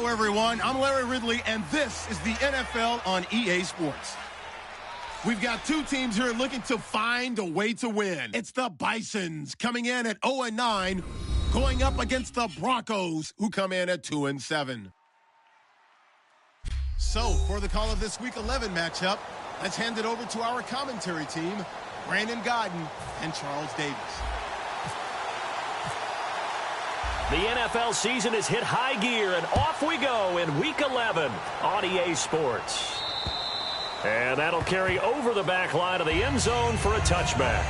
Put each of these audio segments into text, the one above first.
Hello, everyone. I'm Larry Ridley, and this is the NFL on EA Sports. We've got two teams here looking to find a way to win. It's the Bisons coming in at 0-9, going up against the Broncos, who come in at 2-7. So, for the call of this Week 11 matchup, let's hand it over to our commentary team, Brandon Godden and Charles Davis. The NFL season has hit high gear, and off we go in Week 11 on EA Sports. And that'll carry over the back line of the end zone for a touchback.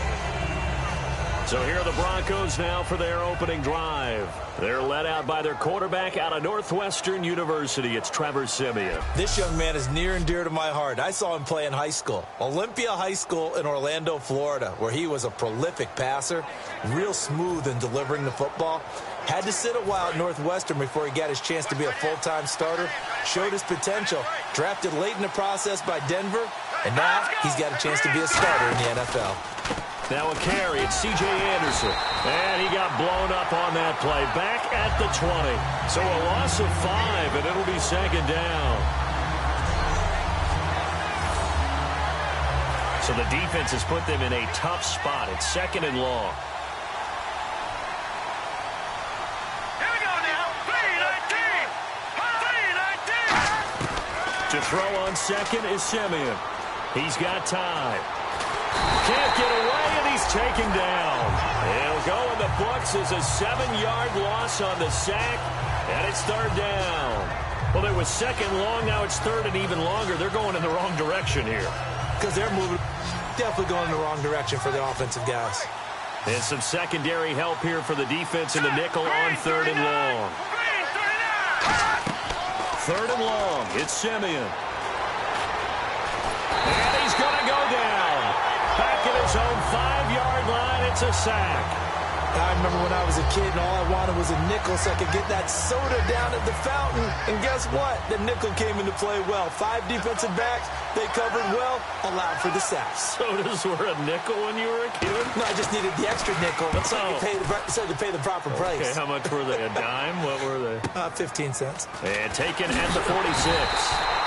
So here are the Broncos now for their opening drive. They're led out by their quarterback out of Northwestern University. It's Trevor Siemian. This young man is near and dear to my heart. I saw him play in high school. Olympia High School in Orlando, Florida, where he was a prolific passer, real smooth in delivering the football. Had to sit a while at Northwestern before he got his chance to be a full-time starter. Showed his potential. Drafted late in the process by Denver. And now he's got a chance to be a starter in the NFL. Now a carry, it's C.J. Anderson. And he got blown up on that play. Back at the 20. So a loss of 5, and it'll be second down. So the defense has put them in a tough spot. It's second and long. Here we go now. 3-19. 3-19. To throw on second is Siemian. He's got time. Can't get away, and he's taken down. He'll go in the books as a 7-yard loss on the sack, and it's third down. Well, it was second long, now it's third and even longer. They're going in the wrong direction here. Because they're moving, definitely going in the wrong direction for the offensive guys. And some secondary help here for the defense in the nickel on third and long. Third and long, it's Siemian. And he's going to go down. Back at his own 5-yard line, it's a sack. I remember when I was a kid and all I wanted was a nickel so I could get that soda down at the fountain. And guess what? The nickel came into play well. 5 defensive backs, they covered well, allowed for the sacks. Sodas were a nickel when you were a kid? No, I just needed the extra nickel so I could pay the proper price. Okay, how much were they? A dime? What were they? 15 cents. And taken at the 46.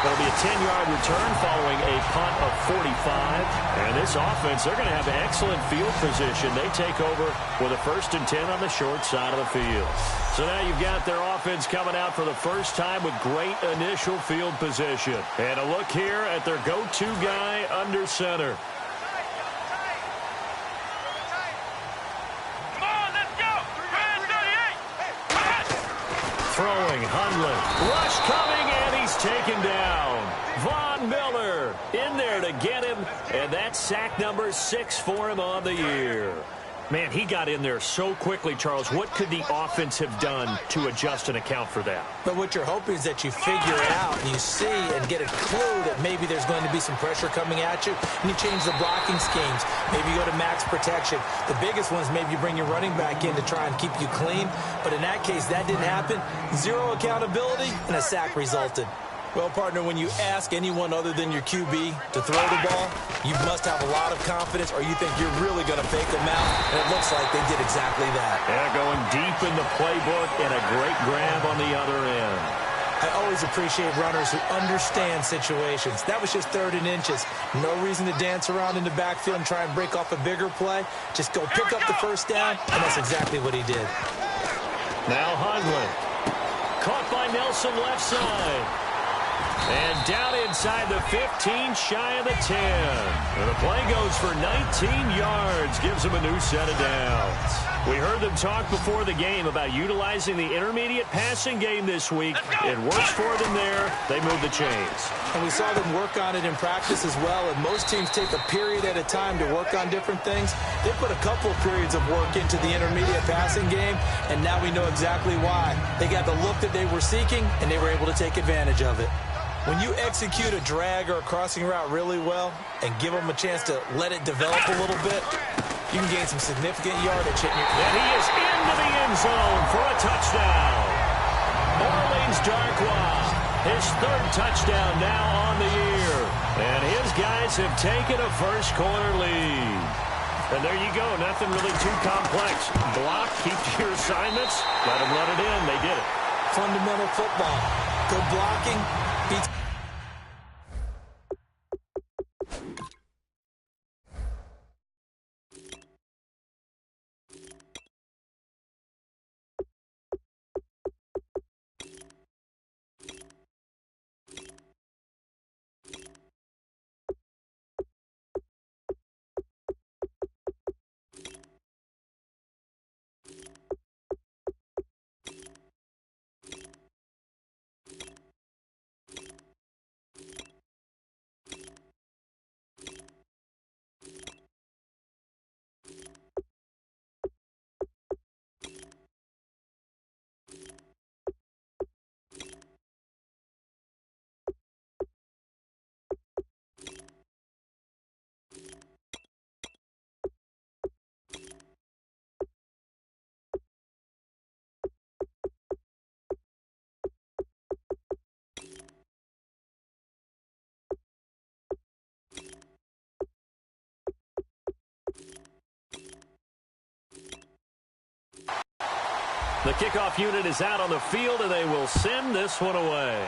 That'll be a 10-yard return following a punt of 45. And this offense, they're going to have excellent field position. They take over with a 1st and 10 on the short side of the field. So now you've got their offense coming out for the first time with great initial field position. And a look here at their go-to guy under center. Come on, let's go. 38. Throwing, Hundley. Rush coming, and he's taken down. Von Miller in there to get him, and that's sack number 6 for him on the year. Man, he got in there so quickly, Charles. What could the offense have done to adjust and account for that? But what you're hoping is that you figure it out and you see and get a clue that maybe there's going to be some pressure coming at you, and you change the blocking schemes. Maybe you go to max protection. The biggest one is maybe you bring your running back in to try and keep you clean. But in that case, that didn't happen. 0 accountability, and a sack resulted. Well, partner, when you ask anyone other than your QB to throw the ball, you must have a lot of confidence or you think you're really going to fake them out, and it looks like they did exactly that. Yeah, going deep in the playbook and a great grab on the other end. I always appreciate runners who understand situations. That was just 3rd and inches. No reason to dance around in the backfield and try and break off a bigger play. Just go pick up the first down, and that's exactly what he did. Now Hundley. Caught by Nelson left side. And down inside the 15, shy of the 10. And the play goes for 19 yards, gives him a new set of downs. We heard them talk before the game about utilizing the intermediate passing game this week. It works for them there. They move the chains. And we saw them work on it in practice as well, and most teams take a period at a time to work on different things. They put a couple of periods of work into the intermediate passing game, and now we know exactly why. They got the look that they were seeking, and they were able to take advantage of it. When you execute a drag or a crossing route really well and give them a chance to let it develop a little bit, you can gain some significant yardage. And he is into the end zone for a touchdown. Orleans Darkwa, his 3rd touchdown now on the year. And his guys have taken a first quarter lead. And there you go, nothing really too complex. Block, keep to your assignments, let them let it in. They did it. Fundamental football. Good blocking beats. The kickoff unit is out on the field, and they will send this one away.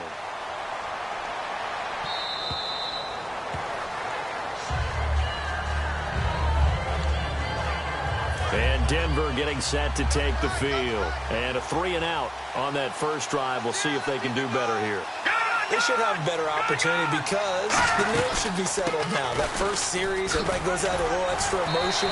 And Denver getting set to take the field. And a 3-and-out on that first drive. We'll see if they can do better here. They should have a better opportunity because the nerves should be settled now. That first series, everybody goes out with a little extra emotion.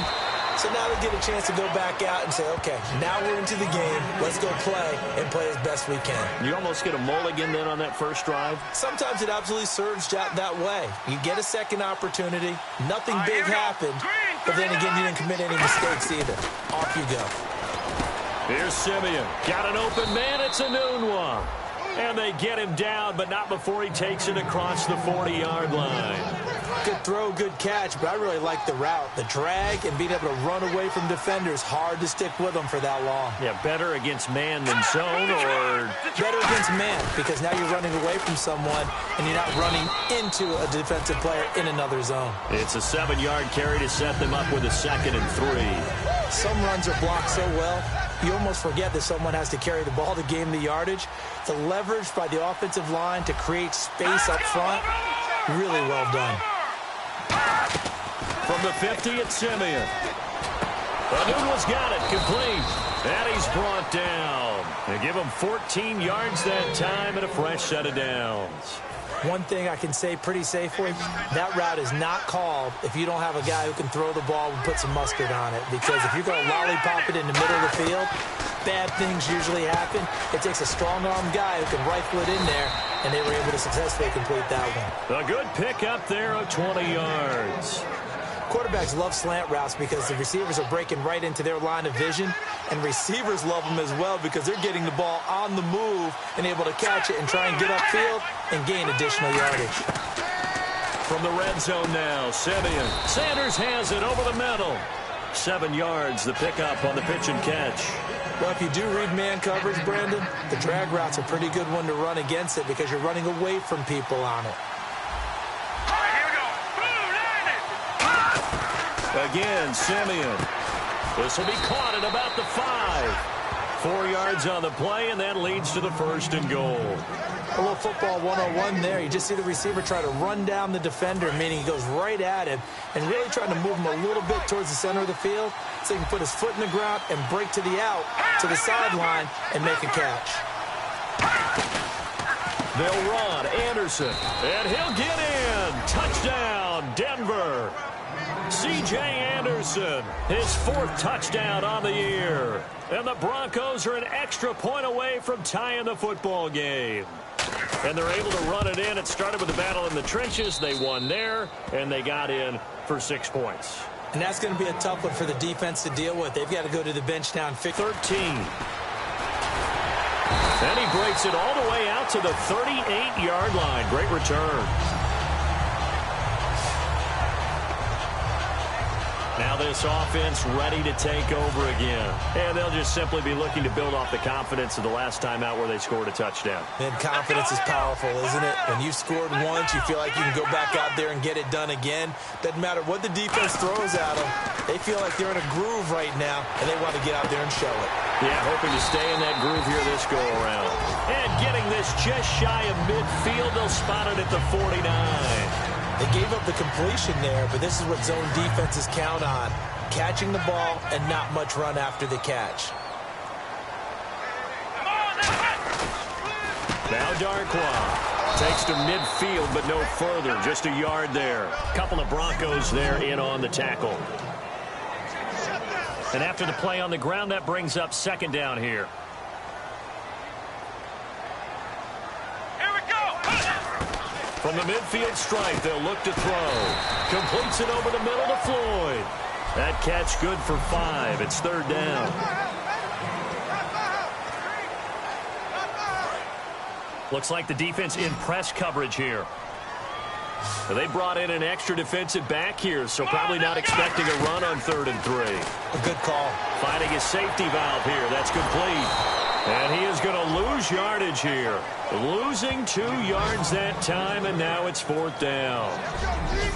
So now they get a chance to go back out and say, okay, now we're into the game. Let's go play and play as best we can. You almost get a mulligan then on that first drive? Sometimes it absolutely serves that way. You get a second opportunity. Nothing big happened. But then again, you didn't commit any mistakes either. Off you go. Here's Simeon. Got an open man. It's a noon one. And they get him down, but not before he takes it across the 40-yard line. Good throw, good catch, but I really like the route. The drag and being able to run away from defenders, hard to stick with them for that long. Yeah, better against man than zone, or? Better against man, because now you're running away from someone and you're not running into a defensive player in another zone. It's a 7-yard carry to set them up with a 2nd and 3. Some runs are blocked so well, you almost forget that someone has to carry the ball to gain the yardage. The leverage by the offensive line to create space up front, really well done. From the 50, it's Simeon. Anuno's got it, complete. And he's brought down. They give him 14 yards that time and a fresh set of downs. One thing I can say pretty safely, that route is not called if you don't have a guy who can throw the ball and put some mustard on it. Because if you're going to lollipop it in the middle of the field, bad things usually happen. It takes a strong-armed guy who can rifle it in there, and they were able to successfully complete that one. A good pick up there of 20 yards. Quarterbacks love slant routes because the receivers are breaking right into their line of vision, and receivers love them as well because they're getting the ball on the move and able to catch it and try and get upfield and gain additional yardage. From the red zone now, Simeon. Sanders has it over the middle. 7 yards, the pickup on the pitch and catch. Well, if you do read man coverage, Brandon, the drag route's a pretty good one to run against it because you're running away from people on it. Again, Simeon. This will be caught at about the 5. 4 yards on the play, and that leads to the 1st and goal. A little football 101 there. You just see the receiver try to run down the defender, meaning he goes right at him and really trying to move him a little bit towards the center of the field so he can put his foot in the ground and break to the out, to the sideline, and make a catch. They'll run. Anderson. And he'll get in. Touchdown, Denver. C.J. Anderson, his 4th touchdown on the year. And the Broncos are an extra point away from tying the football game. And they're able to run it in. It started with the battle in the trenches. They won there, and they got in for 6 points. And that's going to be a tough one for the defense to deal with. They've got to go to the bench now and fix 13. And he breaks it all the way out to the 38-yard line. Great return. Now this offense ready to take over again. And they'll just simply be looking to build off the confidence of the last time out where they scored a touchdown. And confidence is powerful, isn't it? When you've scored once, you feel like you can go back out there and get it done again. Doesn't matter what the defense throws at them. They feel like they're in a groove right now, and they want to get out there and show it. Yeah, hoping to stay in that groove here this go-around. And getting this just shy of midfield, they'll spot it at the 49. They gave up the completion there, but this is what zone defenses count on. Catching the ball and not much run after the catch. Now Darkwa takes to midfield, but no further. Just a yard there. Couple of Broncos there in on the tackle. And after the play on the ground, that brings up second down here. From the midfield stripe, they'll look to throw. Completes it over the middle to Floyd. That catch good for 5. It's third down. Looks like the defense in press coverage here. They brought in an extra defensive back here, so probably not expecting a run on 3rd and 3. A good call. Finding his safety valve here. That's complete. And he is going to lose yardage here. Losing 2 yards that time, and now it's 4th down.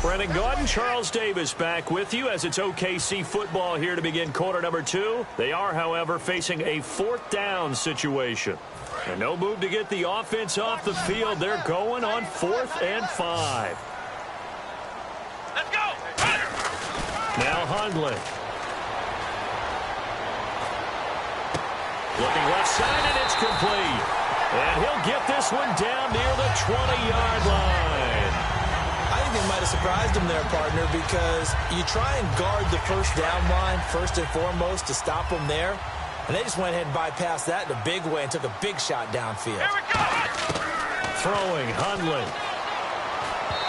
Brandon Gaudin, Charles Davis back with you as it's OKC football here to begin quarter number 2. They are, however, facing a 4th down situation. And no move to get the offense off the field. They're going on 4th and 5. Let's go. Now Hundley. Looking left side, and it's complete. And he'll get this one down near the 20-yard line. I think they might have surprised him there, partner, because you try and guard the first down line first and foremost to stop them there. And they just went ahead and bypassed that in a big way and took a big shot downfield. Here we go. Throwing Hundley.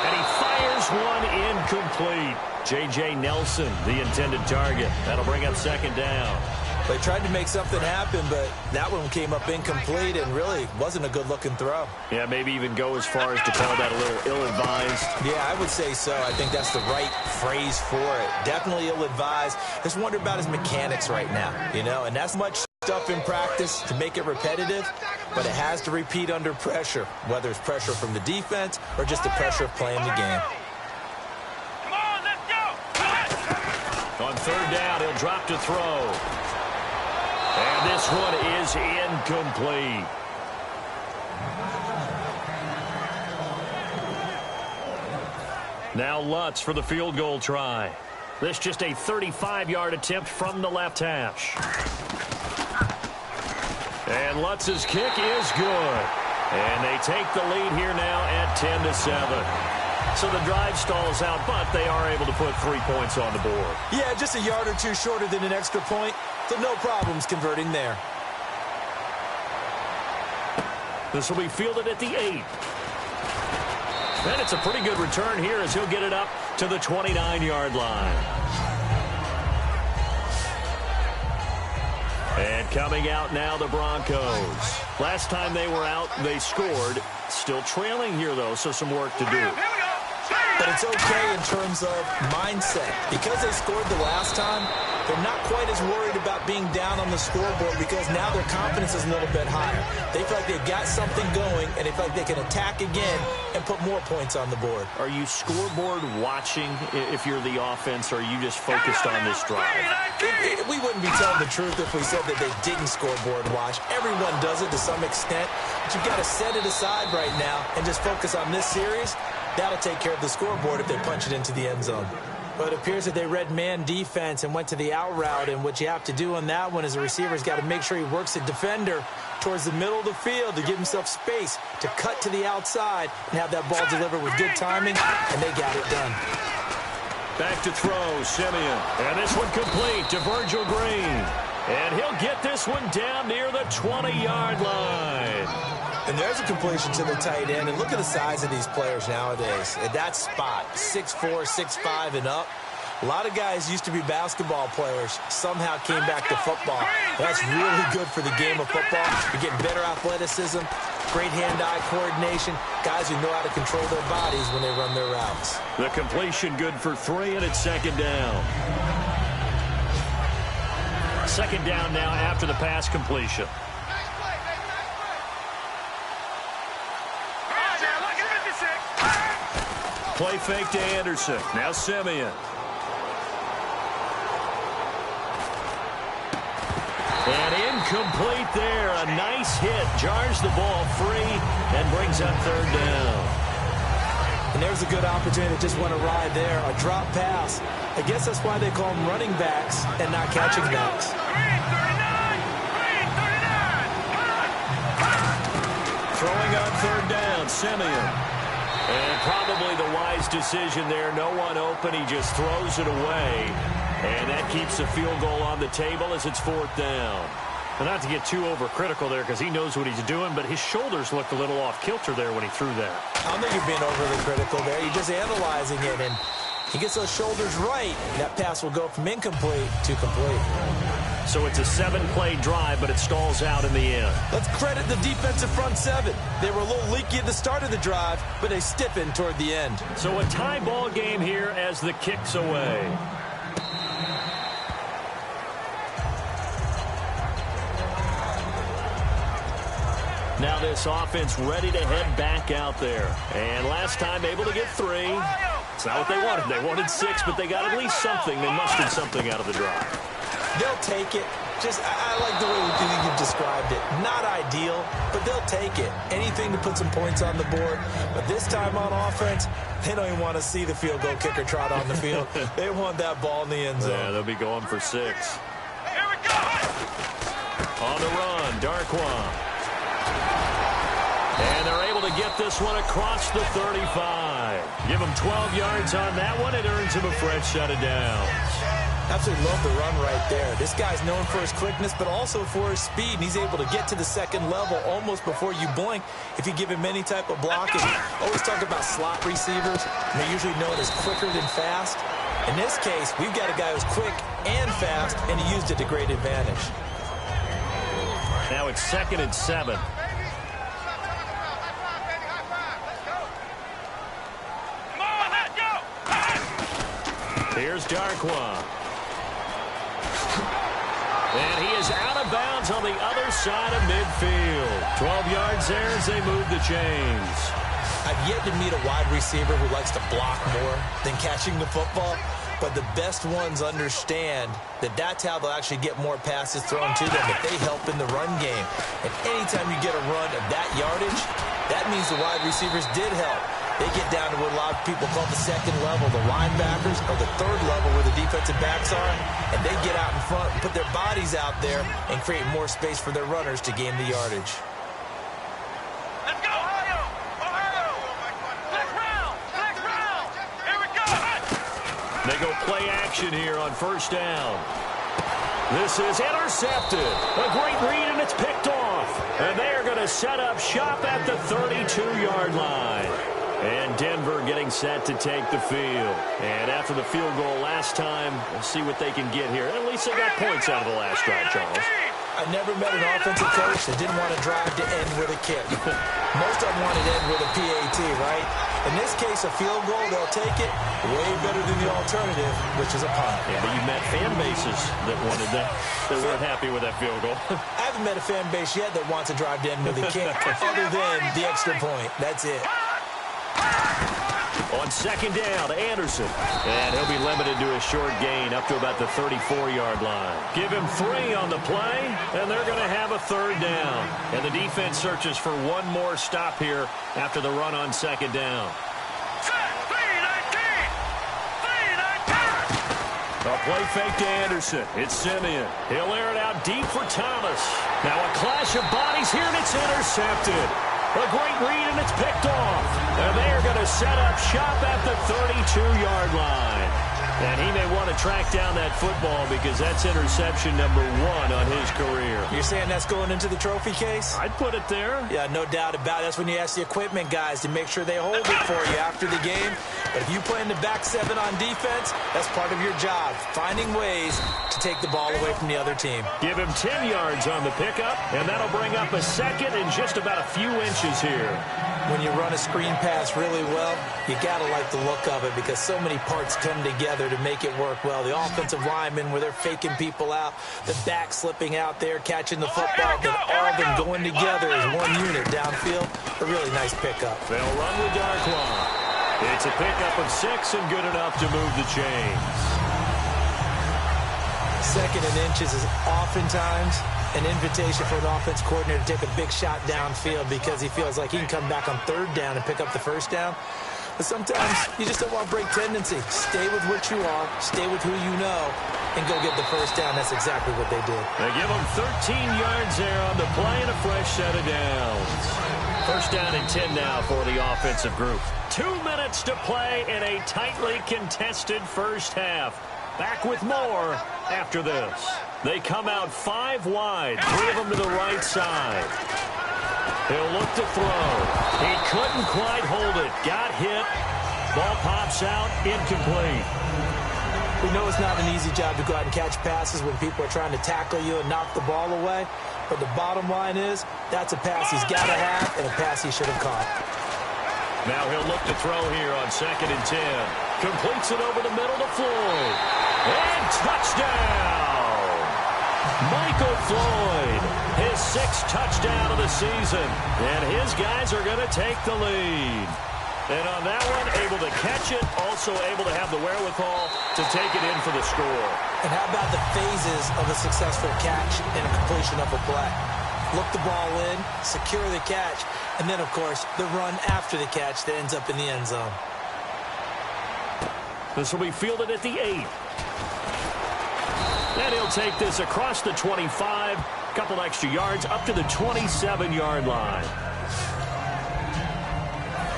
And he fires one incomplete. J.J. Nelson, the intended target. That'll bring up second down. They tried to make something happen, but that one came up incomplete and really wasn't a good-looking throw. Yeah, maybe even go as far as to call that a little ill-advised. Yeah, I would say so. I think that's the right phrase for it. Definitely ill-advised. Just wonder about his mechanics right now, you know, and that's much stuff in practice to make it repetitive, but it has to repeat under pressure, whether it's pressure from the defense or just the pressure of playing the game. Come on, let's go. On 3rd down, he'll drop to throw. And this one is incomplete. Now Lutz for the field goal try. This just a 35-yard attempt from the left hash. And Lutz's kick is good. And they take the lead here now at 10-7. So the drive stalls out, but they are able to put 3 points on the board. Yeah, just a yard or two shorter than an extra point, so no problems converting there. This will be fielded at the 8. And it's a pretty good return here as he'll get it up to the 29-yard line. And coming out now, the Broncos. Last time they were out, they scored. Still trailing here, though, so some work to do. But it's okay in terms of mindset. Because they scored the last time, they're not quite as worried about being down on the scoreboard because now their confidence is a little bit higher. They feel like they've got something going, and they feel like they can attack again and put more points on the board. Are you scoreboard watching if you're the offense, or are you just focused on this drive? We wouldn't be telling the truth if we said that they didn't scoreboard watch. Everyone does it to some extent, but you've got to set it aside right now and just focus on this series. That'll take care of the scoreboard if they punch it into the end zone. But it appears that they read man defense and went to the out route, and what you have to do on that one is the receiver's got to make sure he works the defender towards the middle of the field to give himself space to cut to the outside and have that ball delivered with good timing, and they got it done. Back to throw, Simeon. And this one complete to Virgil Green. And he'll get this one down near the 20-yard line. And there's a completion to the tight end. And look at the size of these players nowadays. At that spot, 6'4", 6'5", and up. A lot of guys used to be basketball players, somehow came back to football. That's really good for the game of football. You're getting better athleticism, great hand-eye coordination, guys who know how to control their bodies when they run their routes. The completion good for 3, and it's second down. Second down now after the pass completion. Play fake to Anderson. Now Simeon. And incomplete there. A nice hit. Jars the ball free and brings up third down. And there's a good opportunity to just want to ride there. A drop pass. I guess that's why they call them running backs and not catching backs. Throwing on third down, Simeon. And probably the wise decision there. No one open. He just throws it away. And that keeps the field goal on the table as it's fourth down. And not to get too overcritical there because he knows what he's doing, but his shoulders looked a little off kilter there when he threw that. I don't think you're being overly critical there. You're just analyzing it, and he gets those shoulders right. That pass will go from incomplete to complete. So it's a 7-play drive, but it stalls out in the end. Let's credit the defensive front seven. They were a little leaky at the start of the drive, but they stiffened toward the end. So a tie ball game here as the kick's away. Now this offense ready to head back out there. And last time able to get 3. It's not what they wanted. They wanted 6, but they got at least something. They mustered something out of the drive. They'll take it. I like the way you described it. Not ideal, but they'll take it. Anything to put some points on the board. But this time on offense, they don't even want to see the field goal kicker trot on the field. They want that ball in the end zone. Yeah, they'll be going for 6. Here we go. On the run, Darquan. And they're able to get this one across the 35. Give him 12 yards on that one. It earns him a fresh set of downs. Absolutely love the run right there. This guy's known for his quickness, but also for his speed. And he's able to get to the second level almost before you blink if you give him any type of blocking. Always talk about slot receivers. And they're usually known as quicker than fast. In this case, we've got a guy who's quick and fast, and he used it to great advantage. Now it's 2nd and 7. Come on, let's go. Here's Darquan. And he is out of bounds on the other side of midfield. 12 yards there as they move the chains. I've yet to meet a wide receiver who likes to block more than catching the football. But the best ones understand that that's how they'll actually get more passes thrown to them if they help in the run game. And anytime you get a run of that yardage, that means the wide receivers did help. They get down to what a lot of people call the second level, the linebackers, or the third level where the defensive backs are, and they get out in front and put their bodies out there and create more space for their runners to gain the yardage. Let's go. Ohio. Next round. Here we go. They go play action here on first down. This is intercepted. A great read, and it's picked off. And they're going to set up shop at the 32-yard line. And Denver getting set to take the field. And after the field goal last time, we'll see what they can get here. At least they got points out of the last drive, Charles. I never met an offensive coach that didn't want to drive to end with a kick. Most of them wanted to end with a PAT, right? In this case, a field goal, they'll take it way better than the alternative, which is a punt. Yeah, but you met fan bases that wanted that, that weren't happy with that field goal. I haven't met a fan base yet that wants to drive to end with a kick, other than the extra point. That's it. On second down, Anderson. And he'll be limited to a short gain up to about the 34-yard line. Give him 3 on the play, and they're going to have a third down. And the defense searches for one more stop here after the run on second down. A play fake to Anderson. It's Simeon. He'll air it out deep for Thomas. Now a clash of bodies here, and it's intercepted. A great read, and it's picked off. And they are going to set up shop at the 32-yard line. And he may want to track down that football because that's interception number 1 on his career. You're saying that's going into the trophy case? I'd put it there. Yeah, no doubt about it. That's when you ask the equipment guys to make sure they hold it for you after the game. But if you play in the back 7 on defense, that's part of your job, finding ways to take the ball away from the other team. Give him 10 yards on the pickup, and that'll bring up a second and just about a few inches here. When you run a screen pass really well, you got to like the look of it because so many parts come together to make it work well. The offensive linemen, where they're faking people out, the back slipping out there, catching the football, then all of them going together as one unit downfield. A really nice pickup. They'll run with Darkwa. It's a pickup of 6 and good enough to move the chains. 2nd and inches is oftentimes an invitation for an offense coordinator to take a big shot downfield because he feels like he can come back on 3rd down and pick up the 1st down. But sometimes you just don't want to break tendency. Stay with what you are, stay with who you know, and go get the 1st down. That's exactly what they did. They give them 13 yards there on the play and a fresh set of downs. 1st down and 10 now for the offensive group. 2 minutes to play in a tightly contested first half. Back with more after this. They come out 5 wide, 3 of them to the right side. He'll look to throw. He couldn't quite hold it. Got hit. Ball pops out, incomplete. We know it's not an easy job to go out and catch passes when people are trying to tackle you and knock the ball away. But the bottom line is, that's a pass he's got to have and a pass he should have caught. Now he'll look to throw here on 2nd and 10. Completes it over the middle to Floyd. And touchdown! Michael Floyd, his 6th touchdown of the season. And his guys are going to take the lead. And on that one, able to catch it, also able to have the wherewithal to take it in for the score. And how about the phases of a successful catch and a completion of a play? Look the ball in, secure the catch, and then, of course, the run after the catch that ends up in the end zone. This will be fielded at the 8. And he'll take this across the 25, couple extra yards, up to the 27-yard line.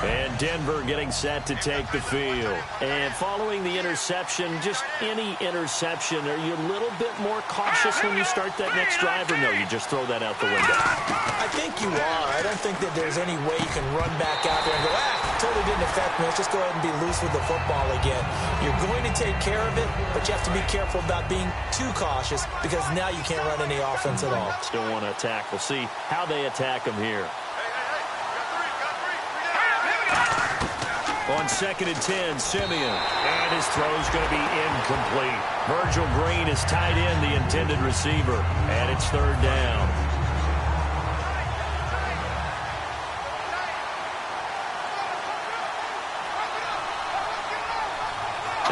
And Denver getting set to take the field. And following the interception, just any interception, are you a little bit more cautious when you start that next drive, or no, you just throw that out the window? I think you are. I don't think that there's any way you can run back out there and go, totally didn't affect me. Let's just go ahead and be loose with the football again. You're going to take care of it, but you have to be careful about being too cautious because now you can't run any offense at all. Still want to attack. We'll see how they attack him here. On 2nd and 10, Simeon. And his throw's going to be incomplete. Virgil Green is tied in, the intended receiver. And it's 3rd down.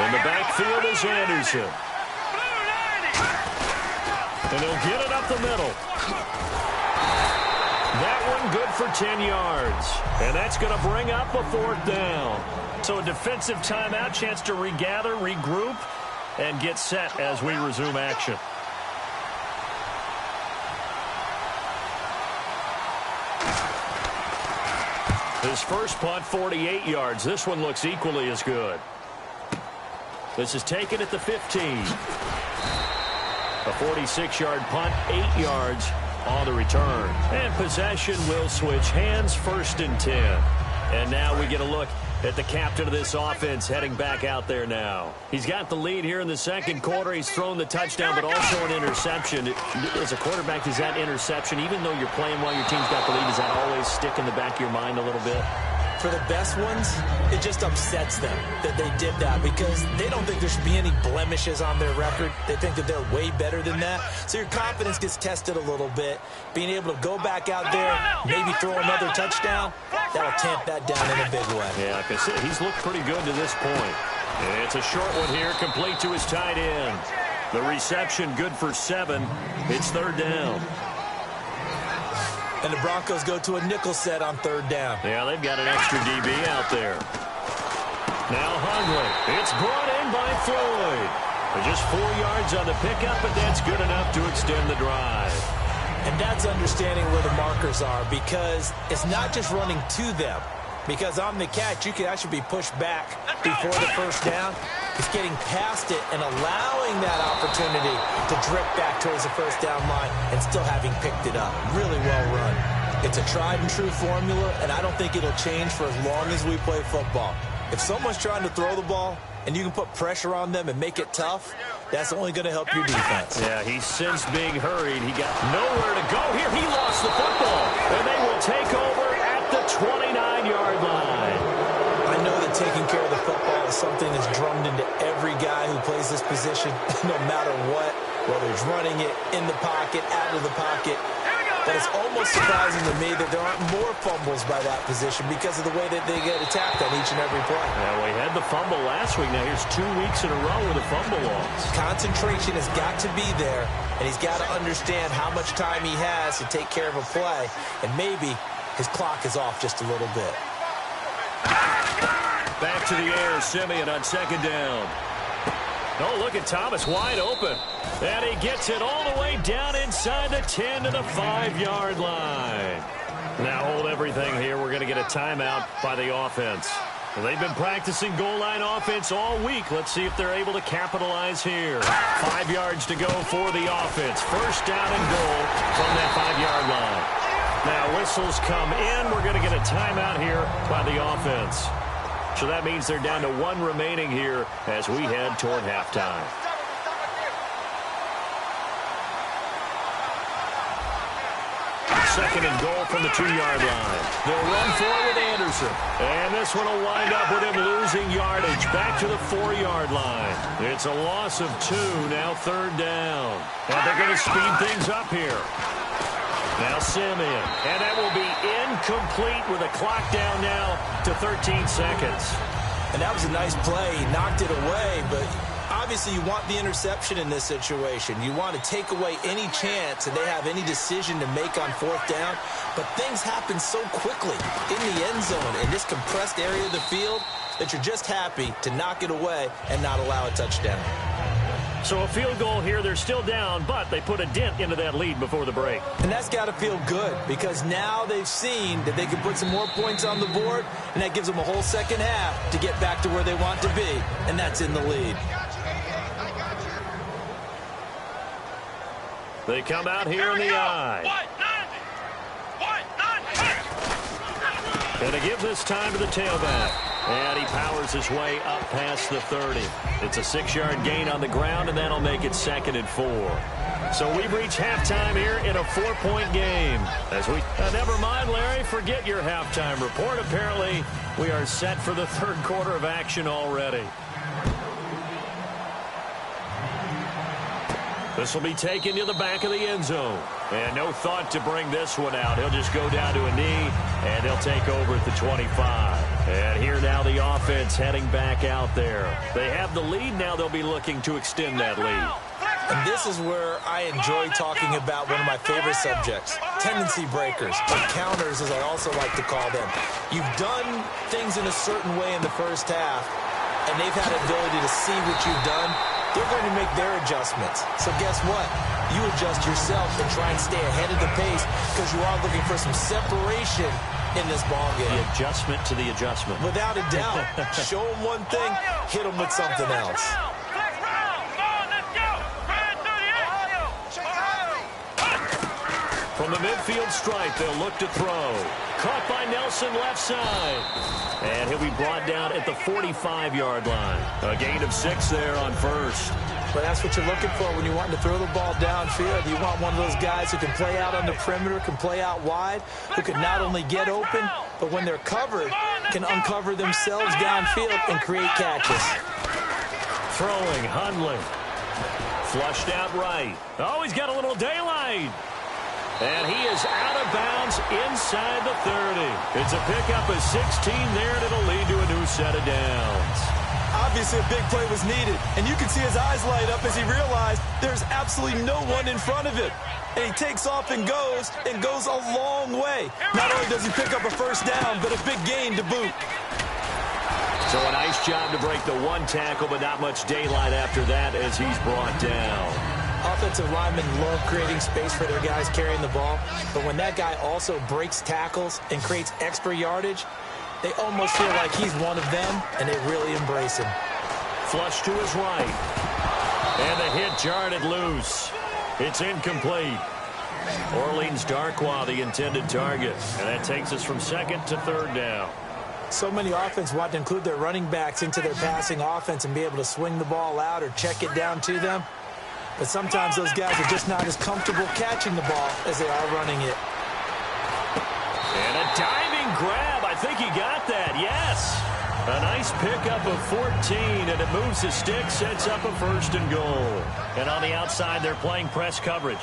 In the backfield is Anderson. And he'll get it up the middle. That one good for 10 yards. And that's going to bring up a 4th down. So a defensive timeout, chance to regather, regroup, and get set as we resume action. His first punt, 48 yards. This one looks equally as good. This is taken at the 15. A 46-yard punt, 8 yards on the return. And possession will switch hands, 1st and 10. And now we get a look at the captain of this offense heading back out there now. He's got the lead here in the 2nd quarter. He's thrown the touchdown, but also an interception. As a quarterback, does that interception, even though you're playing while your team's got the lead, does that always stick in the back of your mind a little bit? For the best ones, it just upsets them that they did that because they don't think there should be any blemishes on their record. They think that they're way better than that. So your confidence gets tested a little bit. Being able to go back out there, maybe throw another touchdown, that'll tamp that down in a big way. Yeah, like I said, he's looked pretty good to this point. And it's a short one here, complete to his tight end. The reception good for 7. It's 3rd down. And the Broncos go to a nickel set on 3rd down. Yeah, they've got an extra DB out there. Now Hundley. It's brought in by Floyd. Just 4 yards on the pickup, but that's good enough to extend the drive. And that's understanding where the markers are because it's not just running to them. Because on the catch, you can actually be pushed back before the 1st down. It's getting past it and allowing that opportunity to drift back towards the 1st down line and still having picked it up. Really well run. It's a tried and true formula, and I don't think it'll change for as long as we play football. If someone's trying to throw the ball and you can put pressure on them and make it tough, that's only going to help your defense. Yeah, he's since being hurried. He got nowhere to go here. He lost the football, and they will take over at the 29-yard line. I know that taking care of the football is something that's drummed into every guy who plays this position, no matter what, whether he's running it, in the pocket, out of the pocket. But it's almost surprising to me that there aren't more fumbles by that position because of the way that they get attacked on each and every play. Yeah, we had the fumble last week. Now here's 2 weeks in a row with a fumble loss. Concentration has got to be there, and he's got to understand how much time he has to take care of a play, and maybe his clock is off just a little bit. Back to the air, Simeon on second down. Oh, look at Thomas wide open. And he gets it all the way down inside the 10 to the 5-yard line. Now hold everything here. We're going to get a timeout by the offense. Well, they've been practicing goal line offense all week. Let's see if they're able to capitalize here. 5 yards to go for the offense. First down and goal from that 5-yard line. Now whistles come in. We're going to get a timeout here by the offense. So that means they're down to 1 remaining here as we head toward halftime. Second and goal from the 2-yard line. They'll run for it with Anderson. And this one will wind up with him losing yardage back to the 4-yard line. It's a loss of 2, now third down. And they're going to speed things up here. Now Simeon, and that will be incomplete with a clock down now to 13 seconds. And that was a nice play. He knocked it away, but obviously you want the interception in this situation. You want to take away any chance that they have any decision to make on fourth down, but things happen so quickly in the end zone in this compressed area of the field that you're just happy to knock it away and not allow a touchdown. So a field goal here, they're still down, but they put a dent into that lead before the break. And that's got to feel good because now they've seen that they can put some more points on the board, and that gives them a whole second half to get back to where they want to be, and that's in the lead. They come out here in the eye. And to give this time to the tailback. And he powers his way up past the 30. It's a 6-yard gain on the ground, and that'll make it 2nd and 4. So we've reached halftime here in a 4-point game. As we never mind, Larry, forget your halftime report. Apparently, we are set for the third quarter of action already. This will be taken to the back of the end zone. And no thought to bring this one out. He'll just go down to a knee, and he'll take over at the 25. And here now the offense heading back out there. They have the lead now. They'll be looking to extend that lead. And this is where I enjoy talking about one of my favorite subjects, tendency breakers, or counters as I also like to call them. You've done things in a certain way in the first half, and they've had the ability to see what you've done. They're going to make their adjustments. So guess what? You adjust yourself and try and stay ahead of the pace because you are looking for some separation in this ball game. The adjustment to the adjustment. Without a doubt. Show them one thing, hit them with something else. From the midfield stripe, they'll look to throw. Caught by Nelson left side. And he'll be brought down at the 45-yard line. A gain of 6 there on first. But that's what you're looking for when you want to throw the ball downfield. You want one of those guys who can play out on the perimeter, can play out wide, who can not only get open, but when they're covered, can uncover themselves downfield and create catches. Throwing, Hundley. Flushed out right. Oh, he's got a little daylight. And he is out of bounds inside the 30. It's a pickup of 16 there, and it'll lead to a new set of downs. Obviously, a big play was needed, and you can see his eyes light up as he realized there's absolutely no one in front of him. And he takes off and goes a long way. Not only does he pick up a first down, but a big gain to boot. So a nice job to break the one tackle, but not much daylight after that as he's brought down. Offensive linemen love creating space for their guys carrying the ball, but when that guy also breaks tackles and creates extra yardage, they almost feel like he's one of them, and they really embrace him. Flush to his right. And the hit jarred it loose. It's incomplete. Orleans Darkwa, the intended target. And that takes us from 2nd to 3rd down. So many offenses want to include their running backs into their passing offense and be able to swing the ball out or check it down to them. But sometimes those guys are just not as comfortable catching the ball as they are running it. And a diving grab. I think he got that. Yes. A nice pickup of 14, and it moves the stick, sets up a 1st and goal. And on the outside, they're playing press coverage.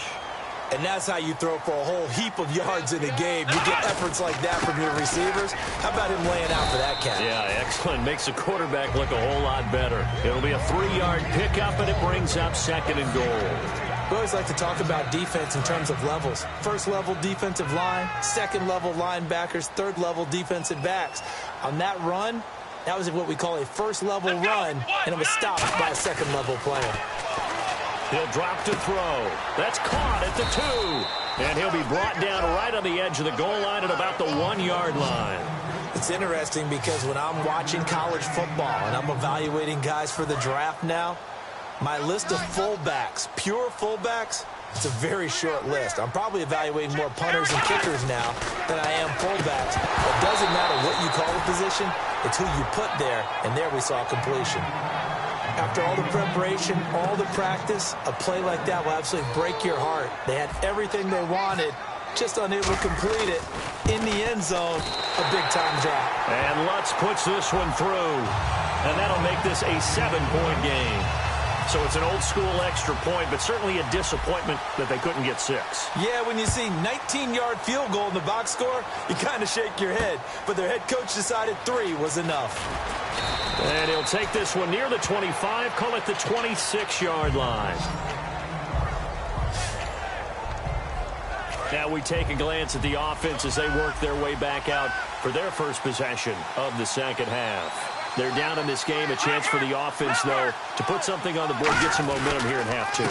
And that's how you throw for a whole heap of yards in a game. You get efforts like that from your receivers. How about him laying out for that catch? Yeah, excellent. Makes the quarterback look a whole lot better. It'll be a 3-yard pickup, and it brings up 2nd and goal. We always like to talk about defense in terms of levels. First-level defensive line, second-level linebackers, third-level defensive backs. On that run, that was what we call a first-level run, and it was stopped by a second-level player. He'll drop to throw. That's caught at the 2. And he'll be brought down right on the edge of the goal line at about the 1-yard line. It's interesting because when I'm watching college football and I'm evaluating guys for the draft now, my list of fullbacks, pure fullbacks, it's a very short list. I'm probably evaluating more punters and kickers now than I am fullbacks. It doesn't matter what you call the position, it's who you put there, and there we saw completion. After all the preparation, all the practice, a play like that will absolutely break your heart. They had everything they wanted, just unable to complete it. In the end zone, a big-time drop. And Lutz puts this one through, and that'll make this a 7-point game. So it's an old-school extra point, but certainly a disappointment that they couldn't get 6. Yeah, when you see 19-yard field goal in the box score, you kind of shake your head. But their head coach decided 3 was enough. And he'll take this one near the 25, call it the 26-yard line. Now we take a glance at the offense as they work their way back out for their first possession of the second half. They're down in this game. A chance for the offense, though, to put something on the board, get some momentum here in half 2.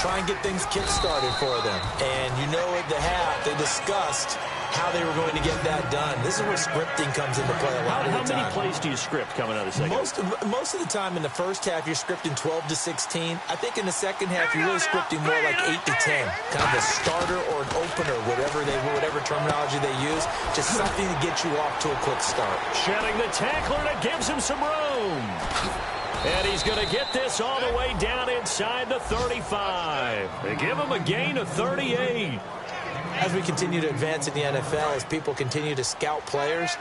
Try and get things kick-started for them. And you know at the half, they discussed how they were going to get that done. This is where scripting comes into play a lot of the time. How many plays do you script coming out of the second? Most of the time in the first half, you're scripting 12 to 16. I think in the second half, you're really scripting more like 8 to 10. Kind of a starter or an opener, whatever terminology they use. Just something to get you off to a quick start. Shedding the tackler, and it gives him some room. And he's going to get this all the way down inside the 35. They give him a gain of 38. As we continue to advance in the NFL, as people continue to scout players,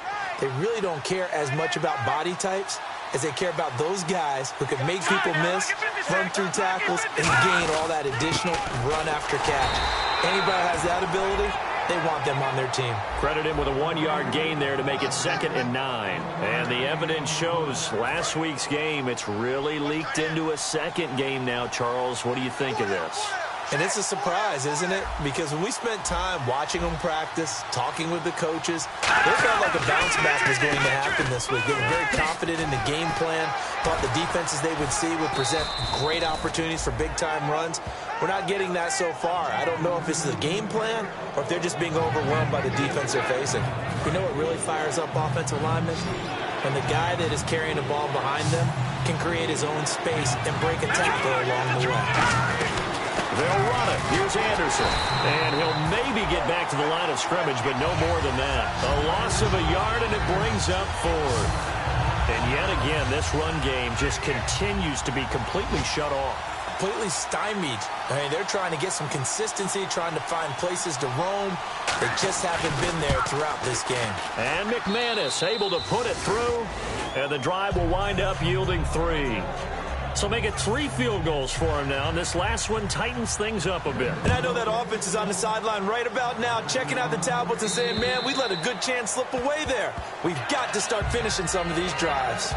they really don't care as much about body types as they care about those guys who can make people miss, run through tackles, and gain all that additional run after catch. Anybody has that ability, they want them on their team. Credit him with a 1-yard gain there to make it 2nd and 9. And the evidence shows last week's game, it's really leaked into a second game now, Charles. What do you think of this? And it's a surprise, isn't it? Because when we spent time watching them practice, talking with the coaches, they felt like a bounce back was going to happen this week. They were very confident in the game plan, thought the defenses they would see would present great opportunities for big-time runs. We're not getting that so far. I don't know if this is a game plan or if they're just being overwhelmed by the defense they're facing. You know what really fires up offensive linemen? When the guy that is carrying the ball behind them can create his own space and break a tackle along the way. They'll run it. Here's Anderson. And he'll maybe get back to the line of scrimmage, but no more than that. A loss of a yard, and it brings up 4th. And yet again, this run game just continues to be completely shut off. Completely stymied. I mean, they're trying to get some consistency, trying to find places to roam. They just haven't been there throughout this game. And McManus able to put it through, and the drive will wind up yielding 3. So make it 3 field goals for him now. And this last one tightens things up a bit. And I know that offense is on the sideline right about now, checking out the tablets and saying, man, we let a good chance slip away there. We've got to start finishing some of these drives.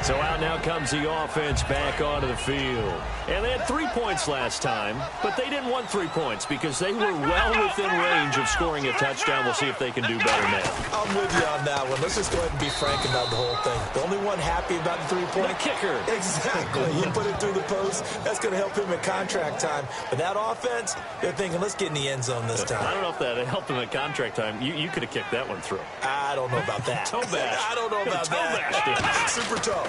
So out now comes the offense back onto the field. And they had 3 points last time, but they didn't want 3 points because they were well within range of scoring a touchdown. We'll see if they can do better now. I'm with you on that one. Let's just go ahead and be frank about the whole thing. The only one happy about the 3-point. The kicker. Exactly. He put it through the post. That's going to help him at contract time. But that offense, they're thinking, let's get in the end zone this time. I don't know if that helped him at contract time. You could have kicked that one through. I don't know about that. Toe bash. I don't know about that. Super toe.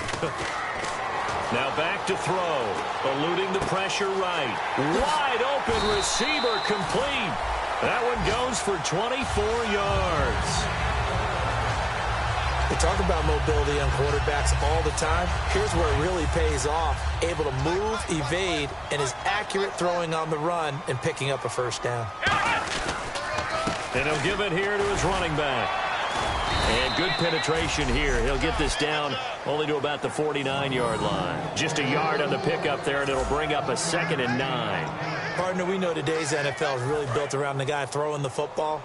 Now back to throw. Eluding the pressure right. Wide open receiver complete. That one goes for 24 yards. We talk about mobility on quarterbacks all the time. Here's where it really pays off. Able to move, evade, and is accurate throwing on the run and picking up a first down. And he'll give it here to his running back. And good penetration here. He'll get this down only to about the 49-yard line. Just a yard on the pickup there, and it'll bring up a 2nd and 9. Partner, we know today's NFL is really built around the guy throwing the football.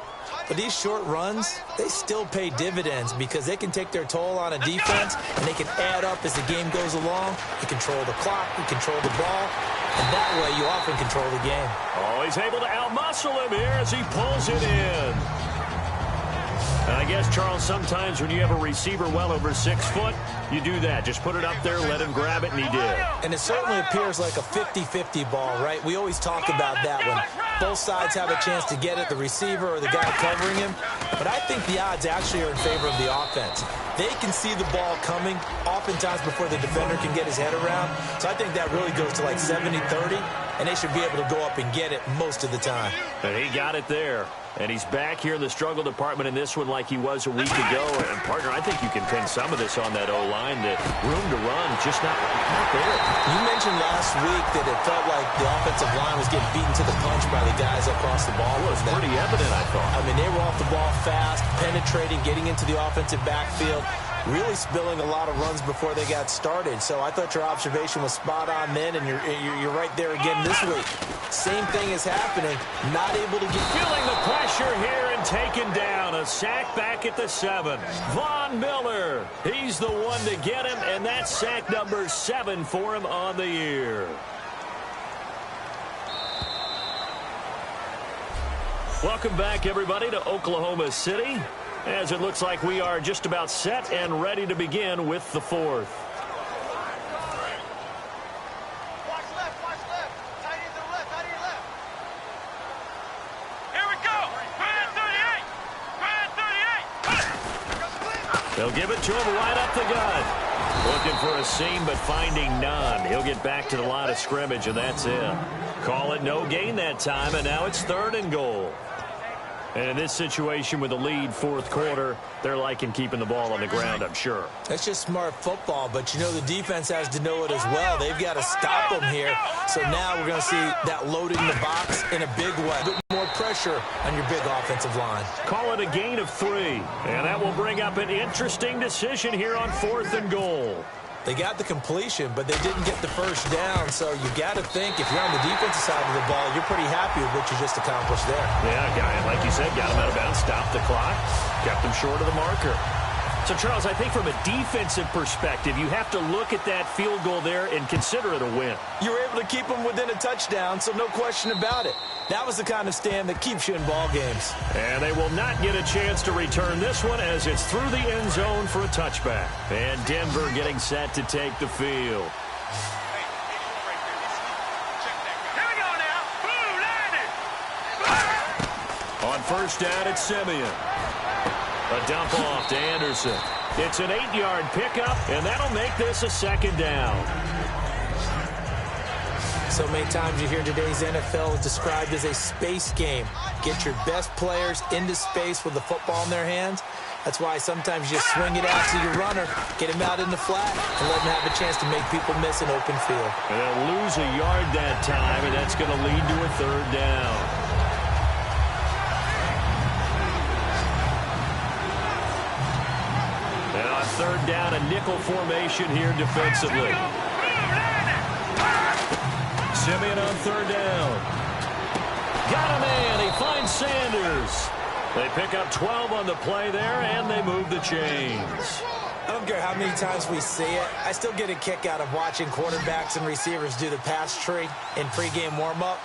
But these short runs, they still pay dividends because they can take their toll on a defense, and they can add up as the game goes along. You control the clock, you control the ball, and that way you often control the game. Oh, he's able to outmuscle him here as he pulls it in. And I guess, Charles, sometimes when you have a receiver well over 6 foot, you do that. Just put it up there, let him grab it, and he did. And it certainly appears like a 50-50 ball, right? We always talk about that when both sides have a chance to get it, the receiver or the guy covering him. But I think the odds actually are in favor of the offense. They can see the ball coming oftentimes before the defender can get his head around. So I think that really goes to like 70-30, and they should be able to go up and get it most of the time. And he got it there. And he's back here in the struggle department in this one like he was a week ago. And, partner, I think you can pin some of this on that O-line. The room to run, just not there. You mentioned last week that it felt like the offensive line was getting beaten to the punch by the guys across the ball. It was pretty evident, I thought. I mean, they were off the ball fast, penetrating, getting into the offensive backfield, really spilling a lot of runs before they got started. So I thought your observation was spot on then, and you're right there again this week. Same thing is happening. Not able to get... Feeling the pressure here and taken down. A sack back at the 7. Von Miller. He's the one to get him, and that's sack number 7 for him on the year. Welcome back, everybody, to Oklahoma City, as it looks like we are just about set and ready to begin with the 4th. They'll give it to him right up the gut. Looking for a seam, but finding none. He'll get back to the line of scrimmage, and that's it. Call it no gain that time, and now it's 3rd and goal. And in this situation with the lead 4th quarter, they're liking keeping the ball on the ground, I'm sure. That's just smart football, but you know the defense has to know it as well. They've got to stop them here. So now we're going to see that loading the box in a big way. A bit more pressure on your big offensive line. Call it a gain of 3, and that will bring up an interesting decision here on 4th and goal. They got the completion, but they didn't get the first down. So you got to think, if you're on the defensive side of the ball, you're pretty happy with what you just accomplished there. Yeah, like you said, got him out of bounds, stopped the clock, kept him short of the marker. So, Charles, I think from a defensive perspective, you have to look at that field goal there and consider it a win. You were able to keep them within a touchdown, so no question about it. That was the kind of stand that keeps you in ball games. And they will not get a chance to return this one as it's through the end zone for a touchback. And Denver getting set to take the field. Here we go now. Boom, landed. On 1st down, it's Simeon. A dump off to Anderson. It's an 8-yard pickup, and that'll make this a 2nd down. So many times you hear today's NFL described as a space game. Get your best players into space with the football in their hands. That's why sometimes you just swing it out to your runner, get him out in the flat, and let him have a chance to make people miss an open field. And they'll lose a yard that time, and that's going to lead to a 3rd down. And on 3rd down, a nickel formation here defensively. Simeon on 3rd down. Got a man. He finds Sanders. They pick up 12 on the play there, and they move the chains. I don't care how many times we see it. I still get a kick out of watching quarterbacks and receivers do the pass tree in pregame warm-up.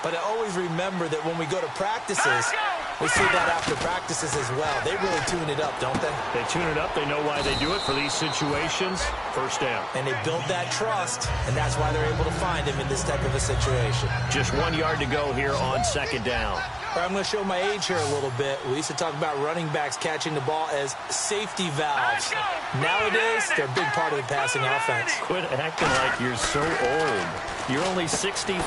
But I always remember that when we go to practices, we see that after practices as well. They really tune it up, don't they? They tune it up. They know why they do it for these situations. 1st down. And they build that trust, and that's why they're able to find him in this type of a situation. Just 1 yard to go here on 2nd down. I'm going to show my age here a little bit. We used to talk about running backs catching the ball as safety valves. Nowadays, they're a big part of the passing offense. Quit acting like you're so old. You're only 65.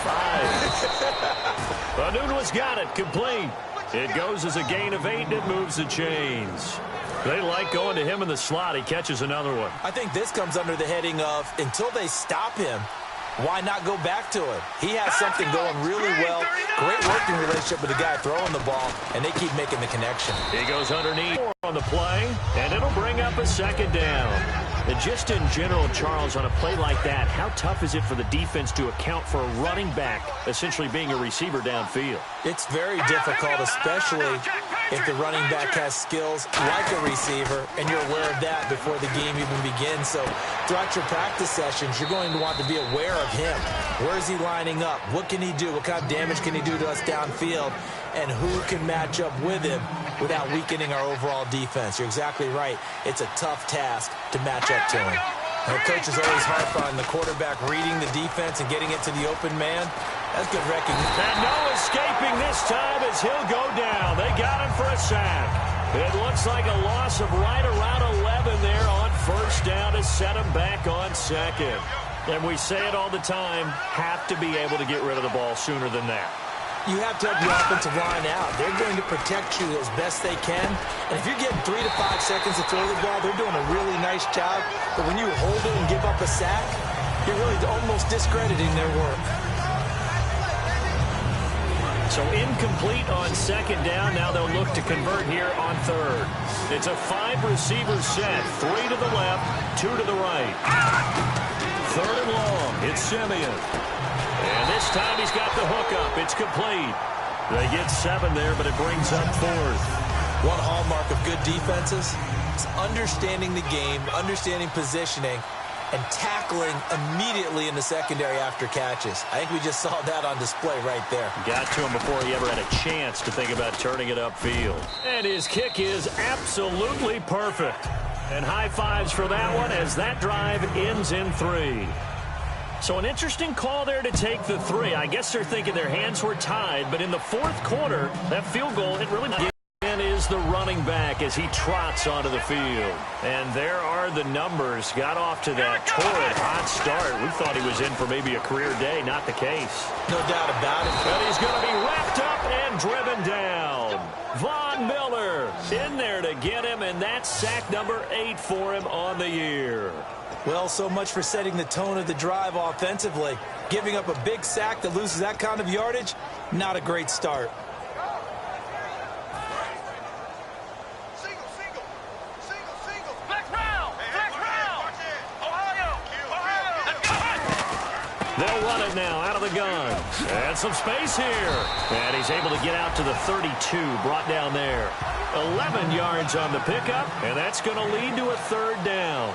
Anunua's got it. Complete. It goes as a gain of 8, and it moves the chains. They like going to him in the slot. He catches another one. I think this comes under the heading of, until they stop him, why not go back to it? He has something going really well. Great working relationship with the guy throwing the ball, and they keep making the connection. He goes underneath on the play, and it'll bring up a second down. And just in general, Charles, on a play like that, how tough is it for the defense to account for a running back essentially being a receiver downfield? It's very difficult, especially if the running back has skills like a receiver, and you're aware of that before the game even begins. So throughout your practice sessions, you're going to want to be aware of him. Where is he lining up? What can he do? What kind of damage can he do to us downfield? And who can match up with him without weakening our overall defense? You're exactly right. It's a tough task to match up to him. Our coaches always harp on the quarterback reading the defense and getting it to the open man. That's good recognition. And no escaping this time as he'll go down. They got him for a sack. It looks like a loss of right around 11 there on first down to set him back on second. And we say it all the time, have to be able to get rid of the ball sooner than that. You have to help your offensive line out. They're going to protect you as best they can. And if you're getting 3 to 5 seconds to throw the ball, they're doing a really nice job. But when you hold it and give up a sack, you're really almost discrediting their work. So incomplete on second down. Now they'll look to convert here on third. It's a 5-receiver set. 3 to the left, 2 to the right. Third and long. It's Simeon. And this time he's got the hookup. It's complete. They get 7 there, but it brings up fourth. One hallmark of good defenses is understanding the game, understanding positioning, and tackling immediately in the secondary after catches. I think we just saw that on display right there. Got to him before he ever had a chance to think about turning it upfield. And his kick is absolutely perfect. And high fives for that one as that drive ends in 3. So an interesting call there to take the 3. I guess they're thinking their hands were tied, but in the fourth quarter, that field goal, it really is the running back as he trots onto the field. And there are the numbers. Got off to that torrid hot start. We thought he was in for maybe a career day. Not the case. No doubt about it. But he's going to be wrapped up and driven down. Von Miller in there to get him, and that's sack number 8 for him on the year. Well, so much for setting the tone of the drive offensively. Giving up a big sack that loses that kind of yardage, not a great start. They'll run it now out of the gun. And some space here. And he's able to get out to the 32, brought down there. 11 yards on the pickup, and that's going to lead to a third down.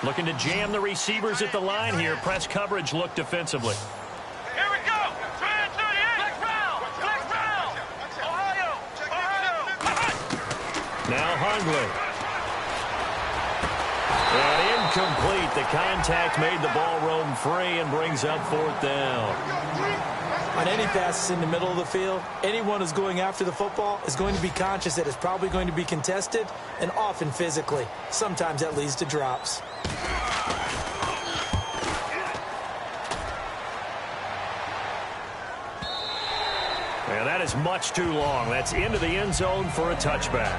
Looking to jam the receivers at the line here. Press coverage look defensively. Here we go. 38. Flex round. Ohio. Now Hundley. And incomplete. The contact made the ball roam free and brings up fourth down. On any passes in the middle of the field, anyone who's going after the football is going to be conscious that it's probably going to be contested and often physically. Sometimes that leads to drops. And that is much too long. That's into the end zone for a touchback.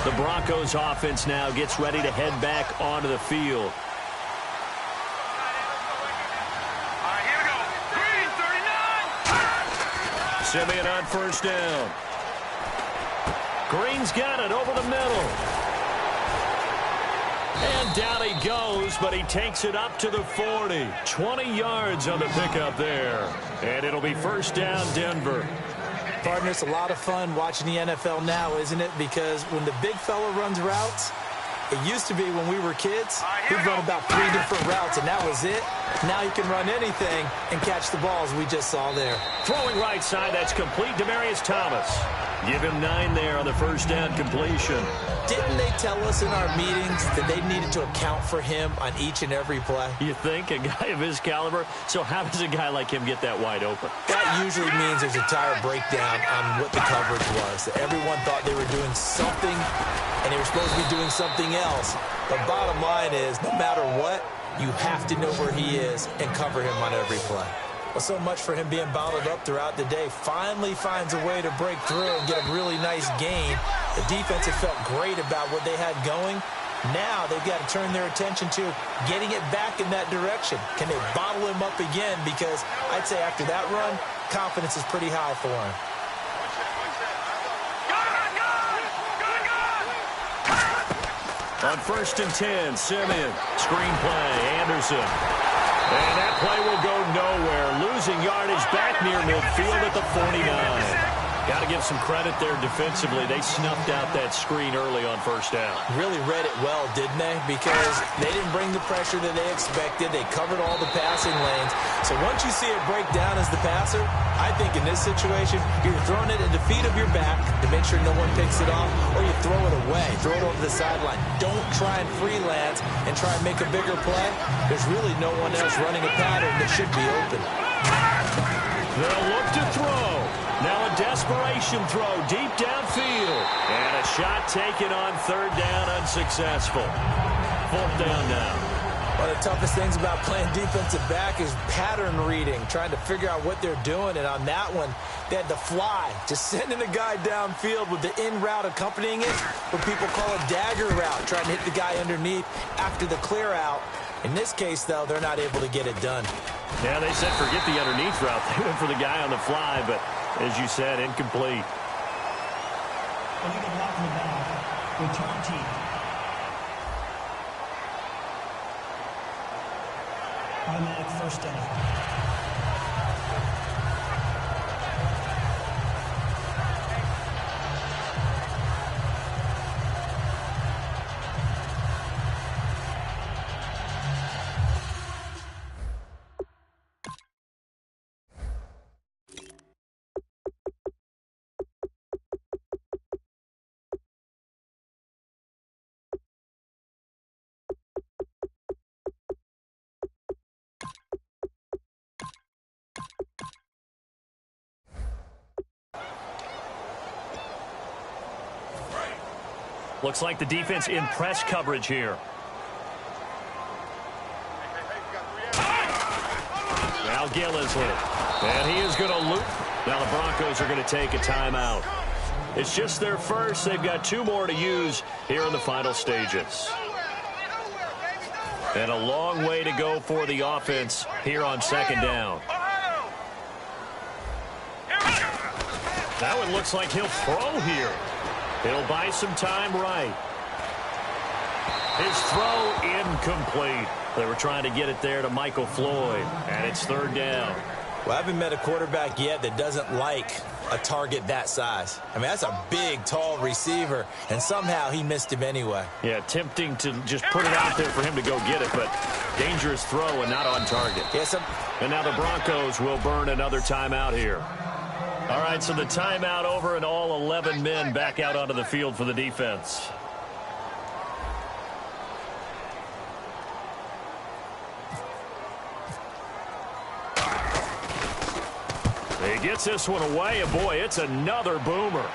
The Broncos offense now gets ready to head back onto the field. All right, here we go. Green, 39. Simeon on first down. Green's got it over the middle. And down he goes, but he takes it up to the 40. 20 yards on the pickup there. And it'll be first down, Denver. Partner, it's a lot of fun watching the NFL now, isn't it? Because when the big fella runs routes, it used to be when we were kids, we'd run about 3 different routes, and that was it. Now you can run anything and catch the balls we just saw there. Throwing right side, that's complete. Demaryius Thomas. Give him 9 there on the first down completion. Didn't they tell us in our meetings that they needed to account for him on each and every play? You think? A guy of his caliber? So how does a guy like him get that wide open? That usually means there's a tire breakdown on what the coverage was. That everyone thought they were doing something, and they were supposed to be doing something else. The bottom line is, no matter what, you have to know where he is and cover him on every play. Well, so much for him being bottled up throughout the day. Finally finds a way to break through and get a really nice gain. The defense had felt great about what they had going. Now they've got to turn their attention to getting it back in that direction. Can they bottle him up again? Because I'd say after that run, confidence is pretty high for him. On 1st and 10, Simeon. Screen play, Anderson. And that play will go nowhere. Losing yardage back near midfield at the 49. Got to give some credit there defensively. They snuffed out that screen early on 1st down. Really read it well, didn't they? Because they didn't bring the pressure that they expected. They covered all the passing lanes. So once you see it break down as the passer, I think in this situation, you're throwing it at the feet of your back to make sure no one picks it off, or you throw it away, throw it over the sideline. Don't try and freelance and try and make a bigger play. There's really no one else running a pattern that should be open. They'll look to throw. Now a desperation throw deep downfield. And a shot taken on 3rd down, unsuccessful. 4th down now. One of the toughest things about playing defensive back is pattern reading, trying to figure out what they're doing. And on that one, they had the fly, just sending a guy downfield with the in route accompanying it, what people call a dagger route, trying to hit the guy underneath after the clear out. In this case, though, they're not able to get it done. Yeah, they said forget the underneath route. They went for the guy on the fly, but as you said, incomplete. Return team. Automatic 1st down. Looks like the defense in press coverage here. Now Gillisley. And he is going to loop. Now the Broncos are going to take a timeout. It's just their first. They've got 2 more to use here in the final stages. And a long way to go for the offense here on 2nd down. Now it looks like he'll throw here. He'll buy some time right. His throw incomplete. They were trying to get it there to Michael Floyd, and it's 3rd down. Well, I haven't met a quarterback yet that doesn't like a target that size. I mean, that's a big, tall receiver, and somehow he missed him anyway. Yeah, tempting to just put it out there for him to go get it, but dangerous throw and not on target. Yes, and now the Broncos will burn another timeout here. All right, so the timeout over and all 11 men back out onto the field for the defense. He gets this one away, and boy, it's another boomer.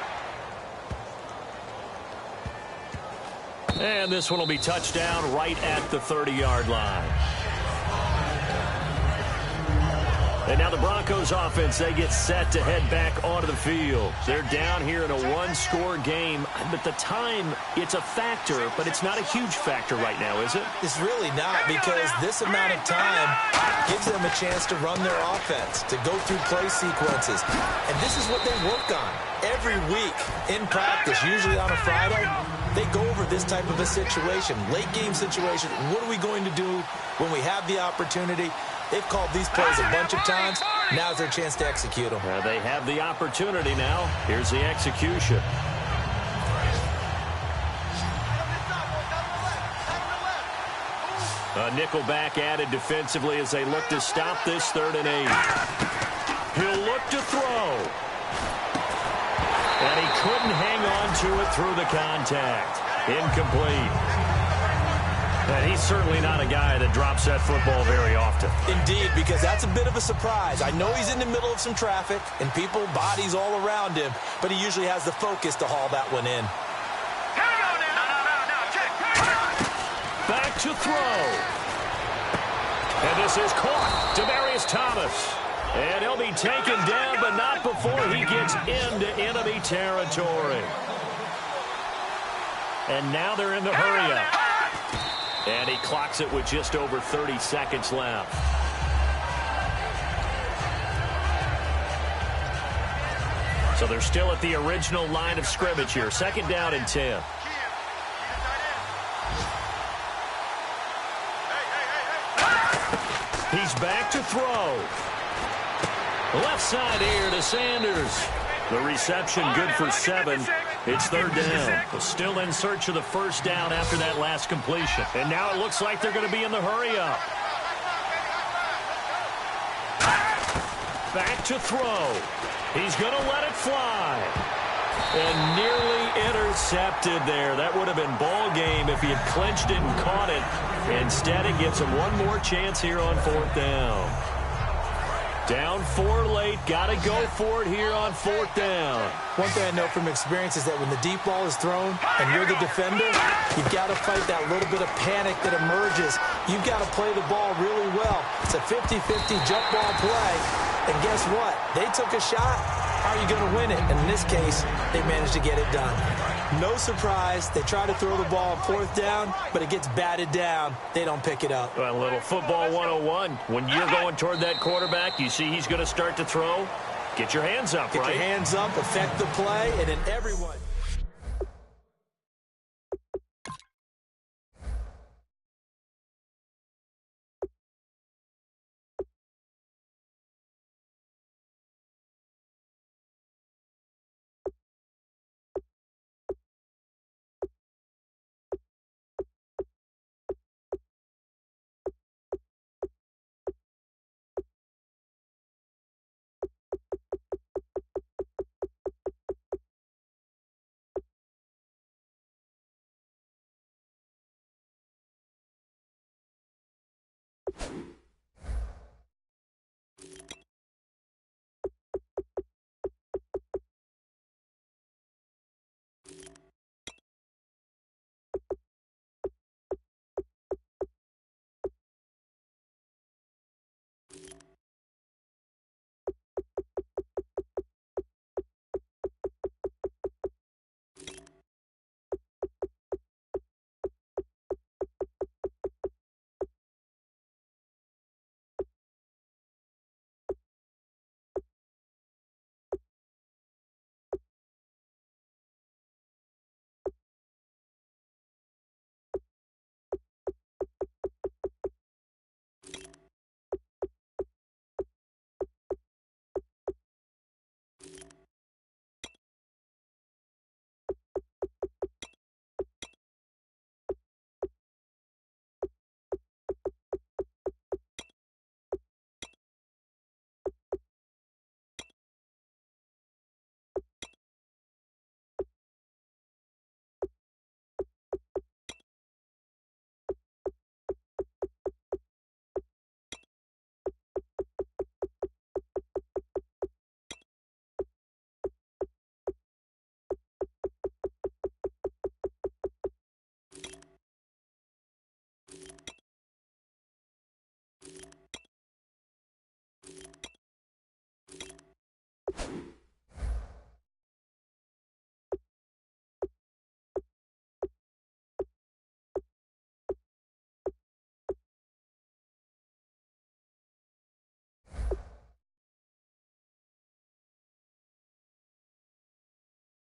And this one will be touchdown right at the 30-yard line. And now the Broncos offense, they get set to head back onto the field. They're down here in a 1-score game. But the time, it's a factor, but it's not a huge factor right now, is it? It's really not, because this amount of time gives them a chance to run their offense, to go through play sequences. And this is what they work on every week in practice, usually on a Friday. They go over this type of a situation, late game situation. What are we going to do when we have the opportunity? They've called these plays a bunch of times. Now's their chance to execute them. They have the opportunity now. Here's the execution. A nickelback added defensively as they look to stop this 3rd and 8. He'll look to throw. And he couldn't hang on to it through the contact. Incomplete. And he's certainly not a guy that drops that football very often. Indeed, because that's a bit of a surprise. I know he's in the middle of some traffic and people, bodies all around him, but he usually has the focus to haul that one in. Back to throw. And this is caught. Demaryius Thomas. And he'll be taken down, but not before he gets into enemy territory. And now they're in the hurry-up. And he clocks it with just over 30 seconds left. So they're still at the original line of scrimmage here. 2nd down and 10. He's back to throw. Left side here to Sanders. The reception good for 7. It's 3rd down. Still in search of the 1st down after that last completion. And now it looks like they're going to be in the hurry-up. Back to throw. He's going to let it fly. And nearly intercepted there. That would have been ball game if he had clinched it and caught it. Instead, it gives him one more chance here on 4th down. Down 4 late. Got to go for it here on 4th down. One thing I know from experience is that when the deep ball is thrown and you're the defender, you've got to fight that little bit of panic that emerges. You've got to play the ball really well. It's a 50-50 jump ball play. And guess what? They took a shot. How are you going to win it? And in this case, they managed to get it done. No surprise. They try to throw the ball on 4th down, but it gets batted down. They don't pick it up. Well, a little football 101. When you're going toward that quarterback, you see he's going to start to throw. Get your hands up, right? Get your hands up, affect the play, and then everyone.